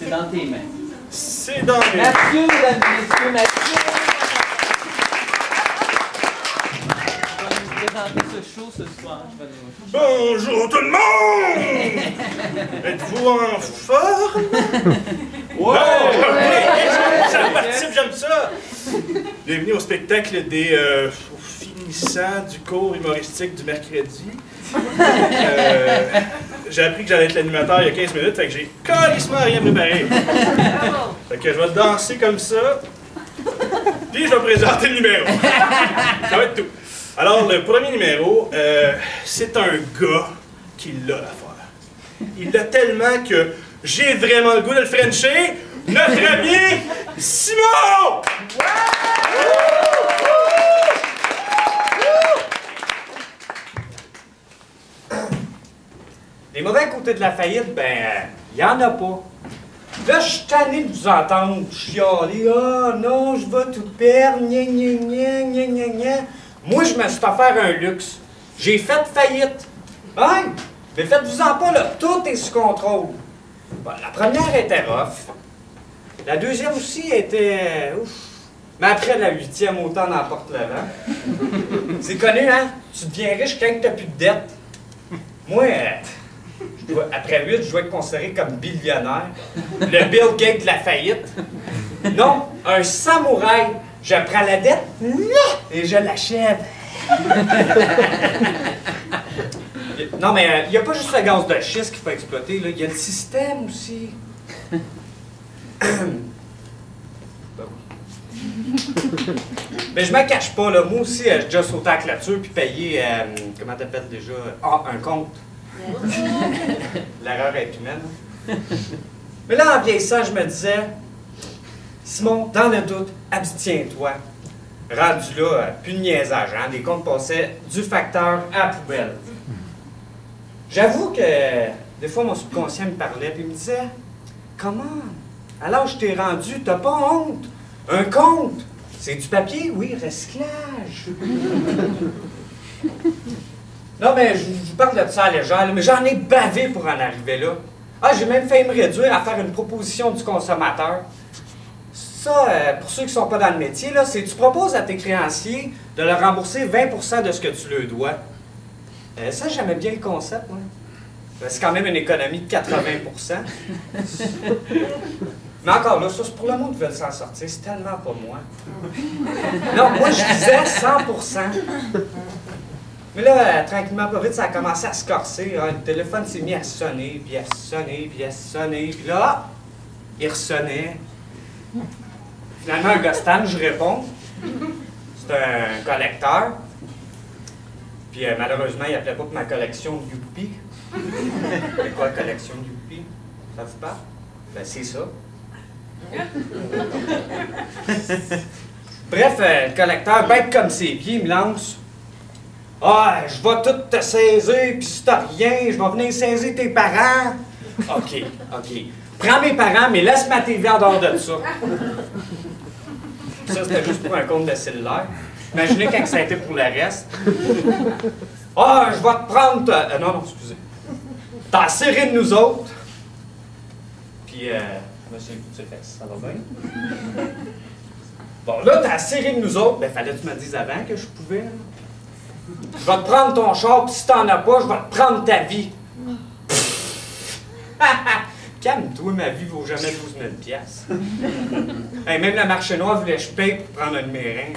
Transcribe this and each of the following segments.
C'est dans tes mains. C'est dans mes mains. Mathieu, mesdames et messieurs, Mathieu. Je vais nous présenter ce show ce soir. Bonjour tout le monde! Êtes-vous en forme? Ouais! J'aime ça! Bienvenue au spectacle des finissants du cours humoristique du mercredi. J'ai appris que j'allais être l'animateur il y a 15 minutes, fait que j'ai carrément rien préparé. Fait que je vais danser comme ça, puis je vais présenter le numéro. Ça va être tout. Alors, le premier numéro, c'est un gars qui l'a l'affaire. Il l'a tellement que j'ai vraiment le goût de le frencher. Notre ami Simon! Les mauvais côtés de la faillite, ben, il n'y en a pas. Là, je suis tanné de vous entendre chialer. Ah non, je vais tout perdre, gna gna gna gna gna gna. Moi, je me suis offert un luxe. J'ai fait faillite. Hein? Mais faites-vous-en pas, là, tout est sous contrôle. Bon, la première était rough. La deuxième aussi était ouf. Mais après la 8e, autant n'emporte le vent. C'est connu, hein? Tu deviens riche quand tu n'as plus de dette. Moi, après 8, je dois être considéré comme billionnaire. Le Bill Gates de la faillite. Non, un samouraï. Je prends la dette et je l'achève. Non, mais il n'y a pas juste le gaz de schiste qu'il faut exploiter. Il y a le système aussi. Mais je me cache pas, là. Moi aussi, j'ai déjà sauté à la clôture puis payé, comment t'appelles déjà? Ah, un compte. L'erreur est humaine. Mais là, en vieillissant, je me disais, Simon, dans le doute, abstiens-toi. Rendu là, plus de niaisage, hein? Les comptes passaient du facteur à la poubelle. J'avoue que des fois, mon subconscient me parlait et me disait, comment? À l'âge que t'es rendu, t'as pas honte? Un compte, c'est du papier? Oui, recyclage. Non, mais je vous parle de ça à légère, mais j'en ai bavé pour en arriver là. Ah, j'ai même failli me réduire à faire une proposition du consommateur. Ça, pour ceux qui ne sont pas dans le métier, c'est tu proposes à tes créanciers de leur rembourser 20% de ce que tu leur dois. Ça, j'aimais bien le concept, moi. C'est quand même une économie de 80%. Mais encore là, ça, c'est pour le monde qui veut s'en sortir. C'est tellement pas moi. Non, moi, je disais 100%. Mais là, tranquillement, pas vite, ça a commencé à se corser. Hein. Le téléphone s'est mis à sonner, puis à sonner, puis à sonner. Puis là, il ressonnait. Finalement, un Gostan, je réponds. C'est un collecteur. Puis malheureusement, il appelait pas pour ma collection de Youpi. C'est quoi, collection de Youpi? Ça vous parle? Ben, c'est ça. Bref, le collecteur, bête comme ses pieds, me lance. Ah, je vais tout te saisir, puis si t'as rien, je vais venir saisir tes parents. OK. Prends mes parents, mais laisse ma TV en dehors de ça. Ça, c'était juste pour un compte de cellulaire. Imaginez quand ça a été pour le reste. Ah, je vais te prendre... non, excusez. T'as serré de nous autres. Puis, monsieur, tu sais, ça va bien? Bon, là, t'as serré de nous autres. Ben, fallait que tu me dises avant que je pouvais. Je vais te prendre ton char, puis si t'en as pas, je vais te prendre ta vie. Calme-toi, ma vie vaut jamais 12 000 piastres. Hey, même la marché noire voulait que je paye pour prendre un de mes reins.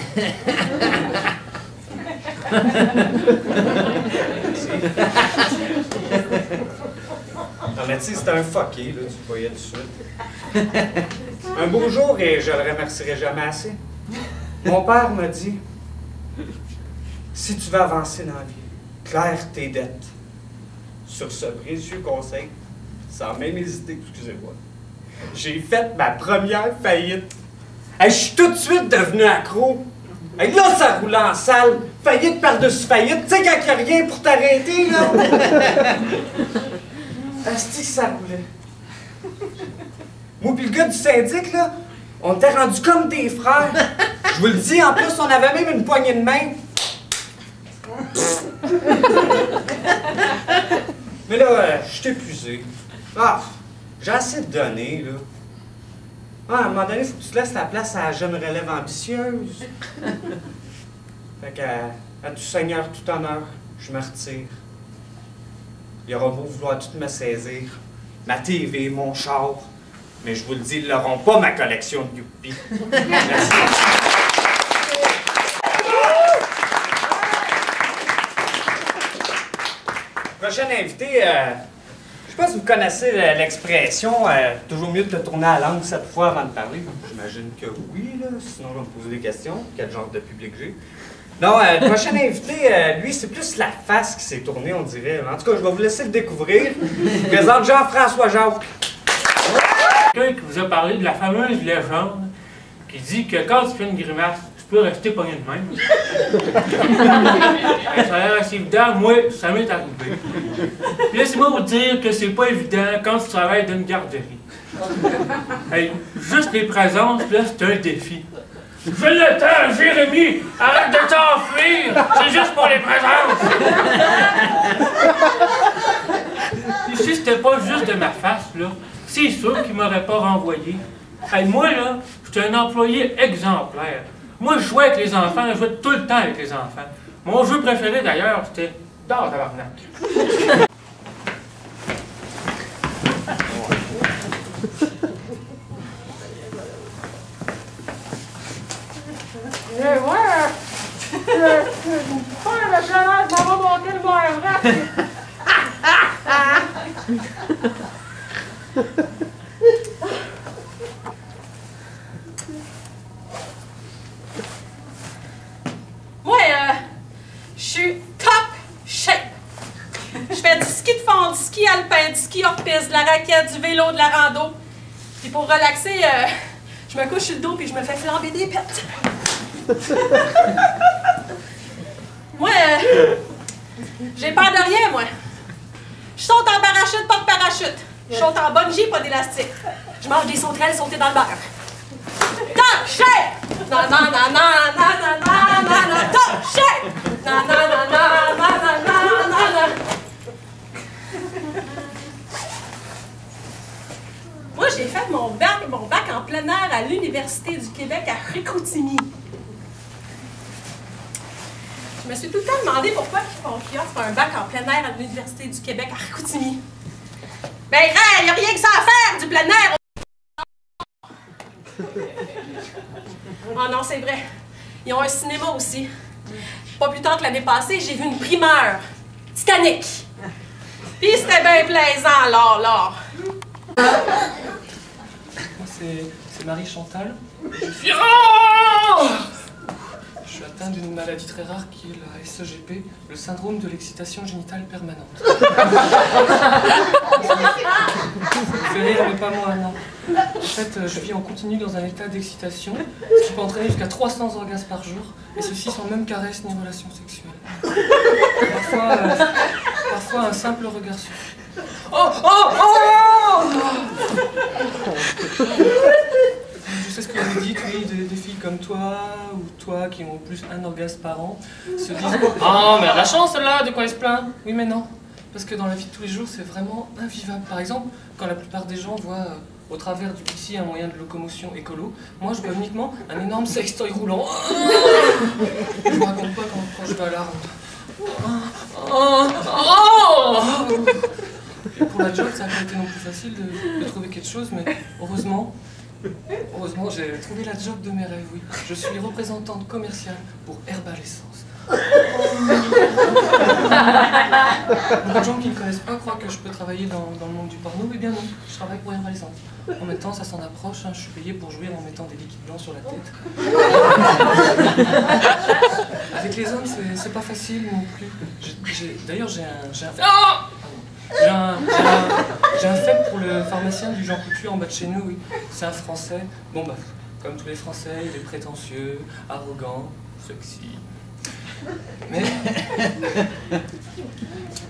Non, mais tu sais, c'était un fucké, là, tu le voyais tout de suite. Un beau jour, et je le remercierai jamais assez, mon père m'a dit, si tu veux avancer dans la vie, claire tes dettes. Sur ce précieux conseil, sans même hésiter, excusez-moi, j'ai fait ma première faillite. Hey, je suis tout de suite devenu accro. Hey, là, ça roulait en salle. Faillite par-dessus faillite. Tu sais, quand il n'y a rien pour t'arrêter, là. Asti, ça roulait. Moi pis le gars du syndic, là, on était rendus comme des frères. Je vous le dis, en plus, on avait même une poignée de main. Mais là, je suis épuisé. Ah, j'ai assez de données, là. Ah, à un moment donné, il faut que tu laisses la place à la jeune relève ambitieuse. Fait qu'à tout seigneur, tout honneur, je me retire. Il aura beau vouloir tout me saisir. Ma TV, mon char. Mais je vous le dis, ils n'auront pas ma collection de Youpi. Merci. Prochain invité, je sais pas si vous connaissez l'expression toujours mieux de te tourner la langue 7 fois avant de parler. J'imagine que oui, là, sinon je vais me poser des questions. Quel genre de public j'ai? Non, le prochain invité, lui, c'est plus la face qui s'est tournée, on dirait. En tout cas, je vais vous laisser le découvrir. Je présente Jean-François Jacques. Quelqu'un qui vous a parlé de la fameuse légende qui dit que quand tu fais une grimace, tu peux rester pogné de même. Ça a l'air assez évident, moi, ça m'est arrivé. Puis laissez-moi vous dire que c'est pas évident quand tu travailles dans une garderie. Hey, juste les présences, là, c'est un défi. Fais le temps, Jérémy! Arrête de t'enfuir! C'est juste pour les présences! Si c'était pas juste de ma face, là, c'est sûr qu'il m'aurait pas renvoyé. Hey, moi, là, j'étais un employé exemplaire. Moi, je jouais avec les enfants, je jouais tout le temps avec les enfants. Mon jeu préféré, d'ailleurs, c'était Dors, tabarnak. Moi, je suis top shape. Je fais du ski de fond, du ski alpin, du ski hors-piste, de la raquette, du vélo, de la rando. Puis pour relaxer, je me couche sur le dos puis je me fais flamber des pets. Moi, j'ai peur de rien, moi. Je saute en parachute, pas de parachute. Je saute en bungee, pas d'élastique. Je mange des sauterelles sautées dans le beurre. Top shape! Non, non, non, non, non, non, non, non, non, top shape! Non, non, non, non, non, non, non, non, non. Moi, j'ai fait mon bac en plein air à l'Université du Québec à Chicoutimi. Je me suis tout le temps demandé pourquoi ils offrent un bac en plein air à l'Université du Québec à Chicoutimi. Ben, il n'y a rien que ça à faire, du plein air! Oh non, c'est vrai. Ils ont un cinéma aussi. Pas plus tard que l'année passée, j'ai vu une primeur. Titanic. Puis c'était bien plaisant, alors. Moi, c'est Marie-Chantal. Je suis atteint d'une maladie très rare qui est la SEGP, le syndrome de l'excitation génitale permanente. Ça me fait rire, mais pas moi, non. En fait, je vis en continu dans un état d'excitation, ce qui peut entraîner jusqu'à 300 orgasmes par jour, et ceci sans même caresse ni relation sexuelle. Parfois un simple regard suffit. Oh, oh, oh! Je sais ce que vous dites, oui, des filles comme toi, ou toi, qui ont plus un orgasme par an, se disent « Oh, mais elle a la chance, celle-là, de quoi elle se plaint ?» Oui, mais non, parce que dans la vie de tous les jours, c'est vraiment invivable. Par exemple, quand la plupart des gens voient au travers du PC un moyen de locomotion écolo, moi, je vois uniquement un énorme sextoy roulant. Je vous raconte pas quand je vais à la ronde. Et pour la job, ça n'a pas été non plus facile de trouver quelque chose, mais heureusement, j'ai trouvé la job de mes rêves, oui. Je suis représentante commerciale pour Herbalessence. Beaucoup de gens qui ne me connaissent pas croient que je peux travailler dans le monde du porno, mais bien non, je travaille pour Herbalessence. En même temps, ça s'en approche, hein, je suis payée pour jouer en mettant des liquides blancs sur la tête. Avec les hommes, c'est pas facile non plus. D'ailleurs, j'ai un faible pour le pharmacien du Jean Coutu en bas de chez nous, oui. C'est un Français. Bon, bah, comme tous les Français, il est prétentieux, arrogant, sexy.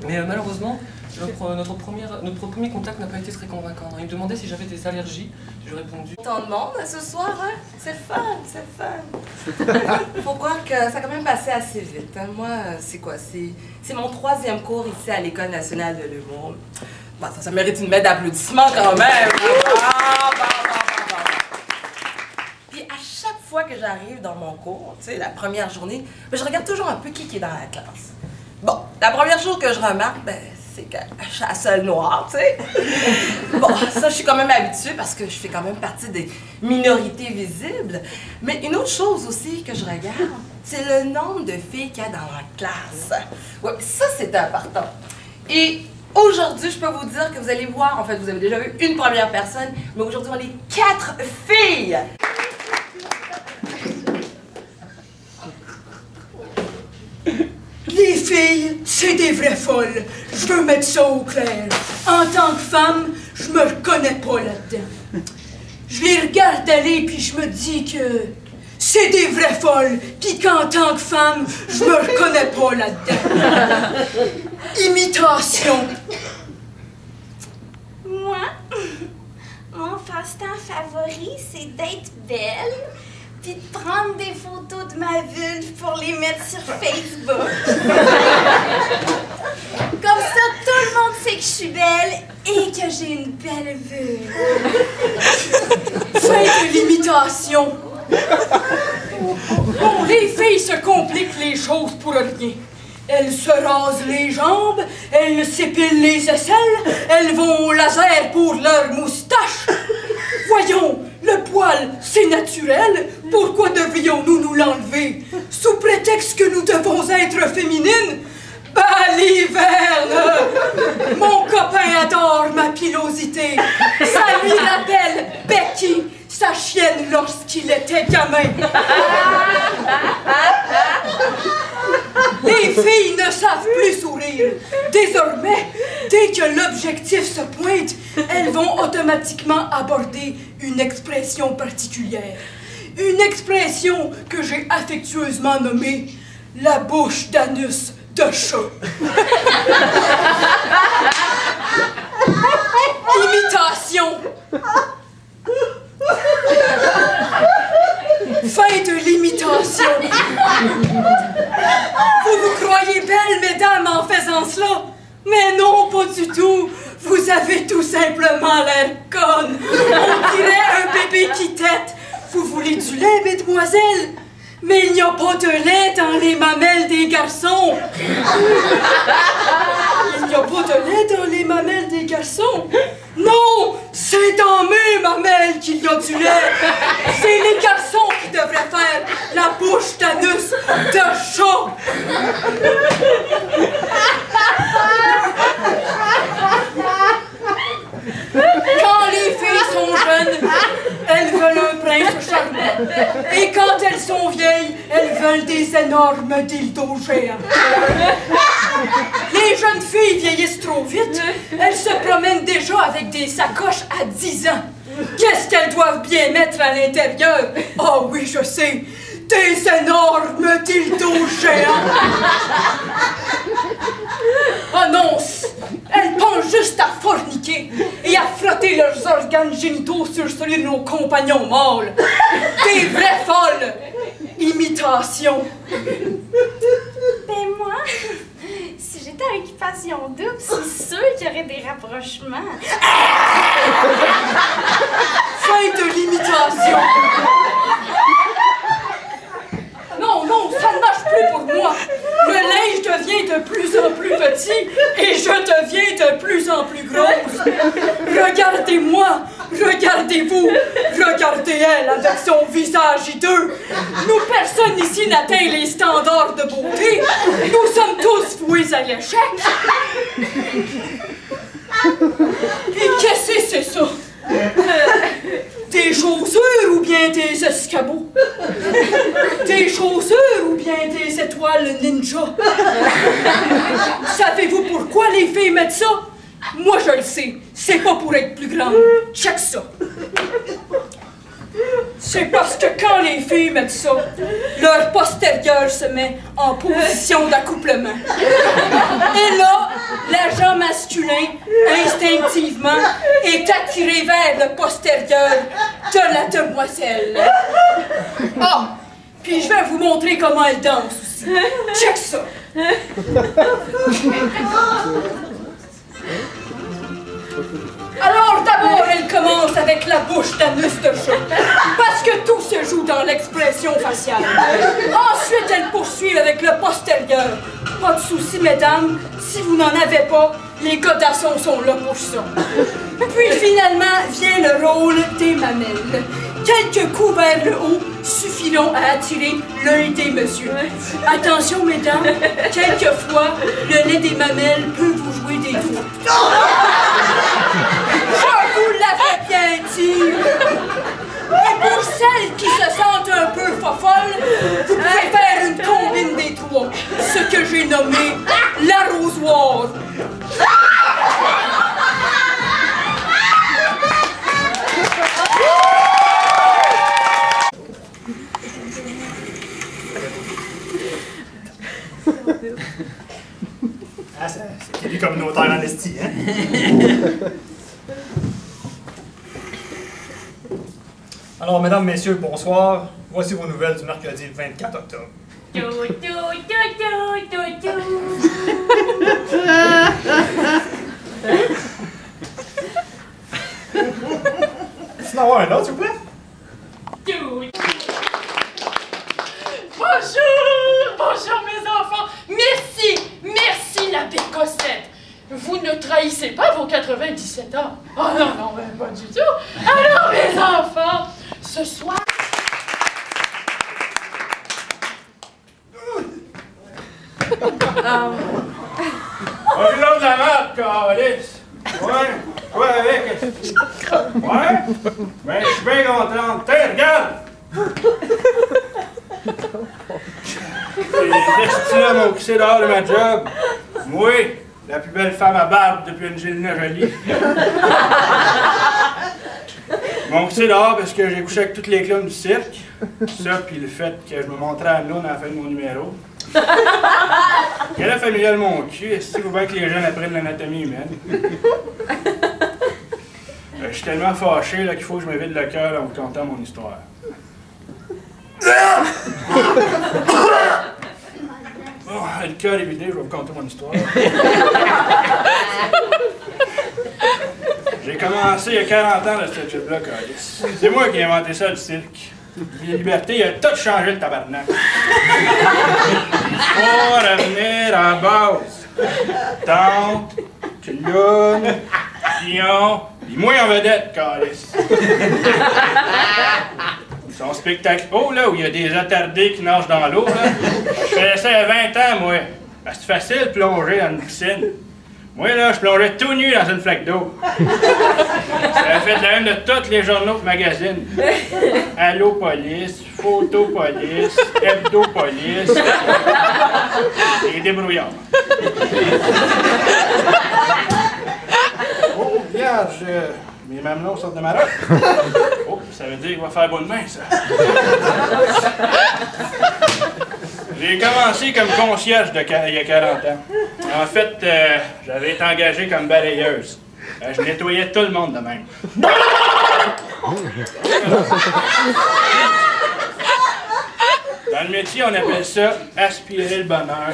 Mais malheureusement, notre premier contact n'a pas été très convaincant. Il me demandait si j'avais des allergies. Je lui ai répondu... Tant de monde ce soir, hein? C'est fun, c'est fun. Faut croire que ça a quand même passé assez vite. Hein? Moi, c'est quoi? C'est mon 3e cours ici à l'École nationale de l'humour. Bon, ça mérite une belle d'applaudissements quand même. j'arrive dans mon cours, tu sais, la première journée, ben, je regarde toujours un peu qui est dans la classe. Bon, la première chose que je remarque, ben, c'est que je suis la seule noire, tu sais. Bon, ça, je suis quand même habituée parce que je fais quand même partie des minorités visibles. Mais une autre chose aussi que je regarde, c'est le nombre de filles qu'il y a dans la classe. Oui, ça, c'est important. Et aujourd'hui, je peux vous dire que vous allez voir, en fait, vous avez déjà vu une première personne, mais aujourd'hui, on est 4 filles! Les filles, c'est des vraies folles. Je veux mettre ça au clair. En tant que femme, je me reconnais pas là-dedans. Je les regarde aller puis je me dis que c'est des vraies folles, puis qu'en tant que femme, je me reconnais pas là-dedans. Imitation. Moi, mon passe-temps favori, c'est d'être belle, puis de prendre des photos de ma vulve pour les mettre sur Facebook. Comme ça, tout le monde sait que je suis belle et que j'ai une belle vulve. Faites l'imitation. Bon, les filles se compliquent les choses pour rien. Elles se rasent les jambes, elles s'épilent les aisselles, elles vont au laser pour leur moustache. Voyons, le poil, c'est naturel, pourquoi devrions-nous nous l'enlever? Sous prétexte que nous devons être féminines? Ben, l'hiver, là! Mon copain adore ma pilosité. Ça lui rappelle Becky, sa chienne lorsqu'il était gamin. Les filles ne savent plus sourire. Désormais, dès que l'objectif se pointe, elles vont automatiquement aborder une expression particulière. Une expression que j'ai affectueusement nommée la bouche d'anus de chat. Imitation. Faites l'imitation. Vous vous croyez belle, mesdames, en faisant cela? Mais non, pas du tout. Vous avez tout simplement l'air conne. On dirait un bébé qui tète. Vous voulez du lait, mesdemoiselles? Mais il n'y a pas de lait dans les mamelles des garçons. Il n'y a pas de lait dans les mamelles des garçons. Non, c'est dans mes mamelles qu'il y a du lait. C'est les garçons qui devraient faire la bouche d'anus de chat. Quand les filles sont jeunes, elles veulent un prince charmant. Et quand elles sont vieilles, elles veulent des énormes dildos géants. Les jeunes filles vieillissent trop vite. Elles se promènent déjà avec des sacoches à 10 ans. Qu'est-ce qu'elles doivent bien mettre à l'intérieur? Oh oui, je sais. Des énormes dildos géants. Oh non, elles pensent juste à forniquer et à frotter leurs organes génitaux sur celui de nos compagnons mâles. Des vraies folles. Imitation. Ben moi, si j'étais à Occupation Double, c'est sûr qu'il y aurait des rapprochements. Faites l'imitation. Non, non, ça ne marche plus pour moi. Le linge devient de plus en plus petit et je deviens de plus en plus grosse. Regardez-moi, regardez-vous, regardez elle avec son visage hideux. Nous, personne ici n'atteint les standards de beauté. Nous sommes tous voués à l'échec. Et qu'est-ce que c'est ça? Des chaussures ou bien des escabeaux? Des chaussures ou bien des étoiles ninja? Savez-vous pourquoi les filles mettent ça? Moi je le sais, c'est pas pour être plus grande. Check ça. C'est parce que quand les filles mettent ça, leur postérieur se met en position d'accouplement. Et là, l'agent masculin, instinctivement, est attiré vers le postérieur de la demoiselle. Ah! Puis je vais vous montrer comment elle danse aussi. Check ça! Alors d'abord, elle commence avec la bouche d'anus de chat. Parce que tous ces joue dans l'expression faciale. Ensuite, elle poursuit avec le postérieur. Pas de souci, mesdames, si vous n'en avez pas, les cotations sont là pour ça. Puis finalement vient le rôle des mamelles. Quelques coups vers le haut suffiront à attirer l'œil des messieurs. Attention, mesdames, quelquefois, le lait des mamelles peut vous jouer des tours. Je vous l'avais bien dit. Et pour celles qui se sentent un peu fofolles, vous pouvez faire une combine des trois, ce que j'ai nommé l'arrosoir. Ah, c'est du communautaire en esti, hein? Alors, mesdames, messieurs, bonsoir. Voici vos nouvelles du mercredi 24 octobre. Est-ce qu'il y en a un autre, s'il vous plaît? Bonjour mes enfants! Merci la Pécossette! Vous ne trahissez pas vos 97 ans! Oh non, même pas du tout! Alors mes enfants, ce soir... On lui donne la map, câlisse! Ouais, quoi avec? Ouais? Ben, je suis bien contente. Tiens, regarde! C'est là mon c'est dehors de ma job. Moi, la plus belle femme à barbe depuis Angelina Jolie. Mon c'est dehors parce que j'ai couché avec toutes les clowns du cirque. Ça, puis le fait que je me montrais à Noun à la fin de mon numéro. Quelle a familiale mon cul, est-ce qu'il faut bien que les jeunes apprennent l'anatomie humaine? Je suis tellement fâché qu'il faut que je me vide le cœur en vous contant mon histoire. Bon, le cœur est vidé, je vais vous conter mon histoire. J'ai commencé il y a 40 ans dans cette job-là, câlisse. C'est moi qui ai inventé ça, le cirque. La liberté, il a tout changé le tabarnak. Faut revenir à la base. Tante, clown, pion, pis moi en vedette, câlisse. Son spectacle haut, là, où il y a des attardés qui nagent dans l'eau, là. Je faisais ça il y a 20 ans, moi. C'est facile de plonger dans une piscine. Moi, là, je plongeais tout nu dans une flaque d'eau. Ça a fait de la une de tous les journaux et magazines. Allo Police, Photo Police, Hebdo Police. Et débrouillards. Oh, regarde, mes mamelons sortent de ma robe. Oh, ça veut dire qu'il va faire bonne main, ça. J'ai commencé comme concierge il y a 40 ans. En fait, j'avais été engagé comme balayeuse. Je nettoyais tout le monde de même. Dans le métier, on appelle ça aspirer le bonheur.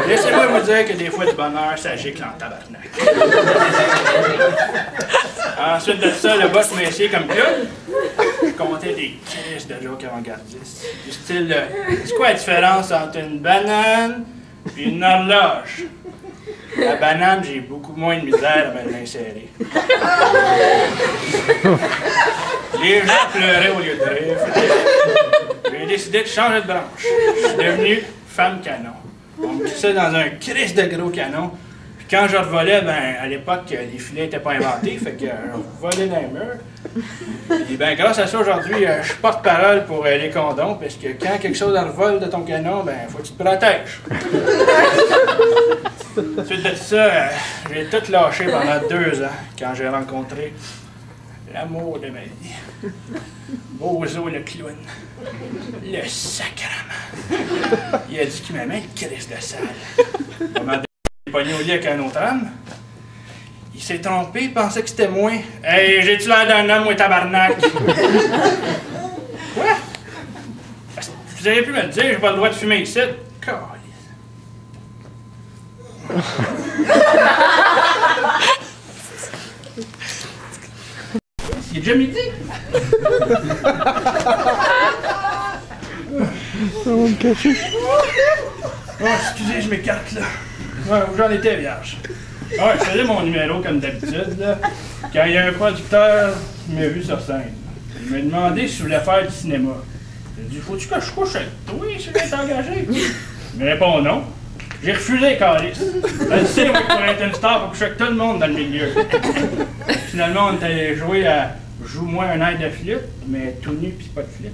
Laissez-moi vous dire que des fois, du bonheur, ça gicle en tabarnak. Ensuite de ça, le boss m'a essayé comme clown. Je comptais des crises de jokes avant-gardistes. Du style, c'est quoi la différence entre une banane et une horloge? La banane, j'ai beaucoup moins de misère à me l'insérer. Les gens pleuraient au lieu de rire. J'ai décidé de changer de branche. Je suis devenu femme canon. On me glissait dans un crisse de gros canon. Puis quand je revolais, ben, à l'époque, les filets n'étaient pas inventés, fait que je volais dans les murs. Et ben, grâce à ça, aujourd'hui, je suis porte-parole pour les condoms, parce que quand quelque chose revole de ton canon, ben, faut que tu te protèges. Ensuite de ça, j'ai tout lâché pendant 2 ans, quand j'ai rencontré l'amour de ma vie. Bozo le clown. Le sacrement. Il a dit qu'il m'aimait le Christ de salle. On m'a pogné au lit avec un autre homme. Il s'est trompé, il pensait que c'était moi. Hey, j'ai-tu l'air d'un homme, moi, tabarnak? Quoi? Vous auriez pu me le dire, j'ai pas le droit de fumer ici. Calisse. Il est déjà midi? On va me cacher. Oh, excusez, je m'écarte, là. Ouais, j'en étais vierge. Ouais, je faisais mon numéro comme d'habitude, là. Quand il y a un producteur qui m'a vu sur scène. Il m'a demandé si je voulais faire du cinéma. J'ai dit, faut-tu que je couche avec toi si je vais t'engager? Il me répond non. J'ai refusé, calice. Elle sait, moi, pour être une star, faut coucher avec tout le monde dans le milieu. Finalement, on est allé jouer à Joue-moi un air de flûte, mais tout nu pis pas de flûte.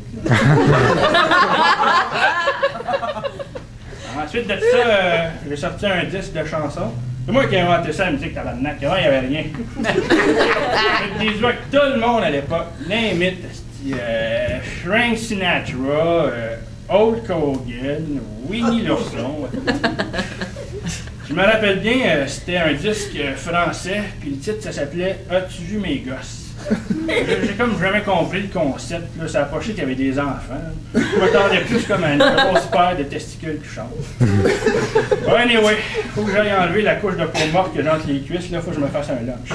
Ensuite de ça, j'ai sorti un disque de chansons. C'est moi qui ai inventé ça, la musique tabarnak. Avant, il n'y avait rien. J'ai des joueurs avec tout le monde à l'époque. Name it. Frank Sinatra, Hulk Hogan, Winnie l'ourson. Je me rappelle bien, c'était un disque français, puis le titre, ça s'appelait « As-tu vu mes gosses ?» J'ai comme jamais compris le concept. Là, ça a approché qu'il y avait des enfants. Je m'attendais plus comme un grosse paire de testicules qui chantent. Anyway, faut que j'aille enlever la couche de peau morte que j'ai entre les cuisses. Là, faut que je me fasse un lunch.